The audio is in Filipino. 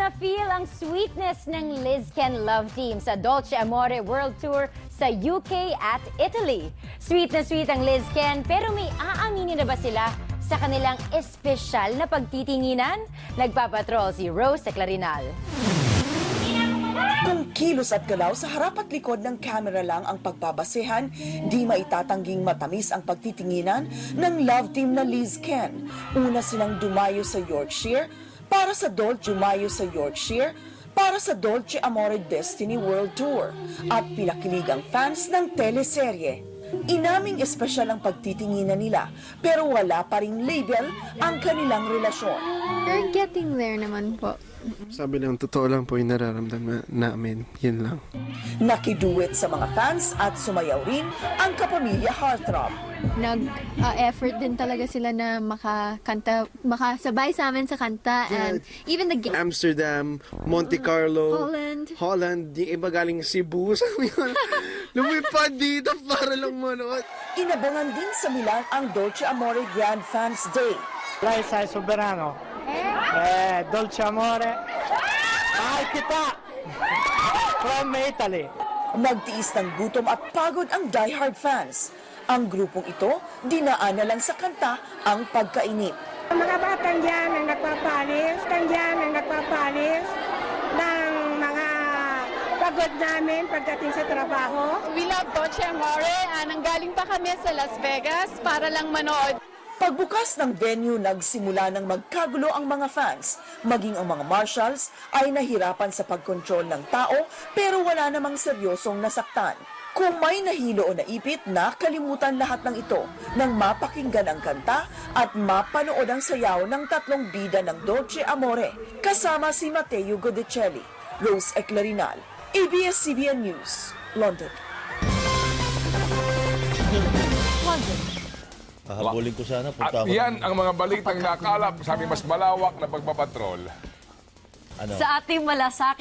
na feel ang sweetness ng Liz Ken Love Team sa Dolce Amore World Tour sa UK at Italy. Sweet na sweet ang Liz Ken, pero may aaminin na ba sila sa kanilang espesyal na pagtitinginan? Nagpapatrol si Rose Clarinal. Kung kilos at galaw sa harap at likod ng camera lang ang pagbabasehan, di maitatangging matamis ang pagtitinginan ng love team na Liz Ken. Una silang dumayo sa Yorkshire, para sa Dolce Dumayo sa Yorkshire, para sa Dolce Amore Destiny World Tour, at pinakilig ang fans ng teleserye. Inaming espesyal ang pagtitinginan nila, pero wala pa ring label ang kanilang relasyon. We're getting there naman po. Sabi lang, totoo lang po yung nararamdaman namin. Yun lang. Nakiduet sa mga fans at sumayaw rin ang kapamilya Heartthrob. Nag-effort din talaga sila na makasabay sa amin sa kanta. And even the Amsterdam, Monte Carlo, Holland. Yung iba galing Cebu. Sabi yun, lumipad dito para lang manood. Inabangan din sa Milan ang Dolce Amore Grand Fans Day. Lei sai soberano. Dolce Amore. Ay kita! From Italy. Nagtiis ng gutom at pagod ang diehard fans. Ang grupong ito, dinaan na lang sa kanta ang pagkainip. Mga batang dyan ang nagpapalis ng mga pagod namin pagdating sa trabaho. We love Dolce Amore. Nanggaling pa kami sa Las Vegas para lang manood. Pagbukas ng venue, nagsimula ng magkagulo ang mga fans. Maging ang mga marshals ay nahirapan sa pagkontrol ng tao pero wala namang seryosong nasaktan. Kung may nahilo o naipit, nakalimutan lahat ng ito nang mapakinggan ang kanta at mapanood ang sayaw ng tatlong bida ng Dolce Amore kasama si Matteo Godicelli, Rose Clarinal, ABS-CBN News, London. Hahabulin ko sana. Punta At ako yan ang mga balitang nakalap sa aming mas malawak na pagpapatrol. Ano? Sa ating malasakit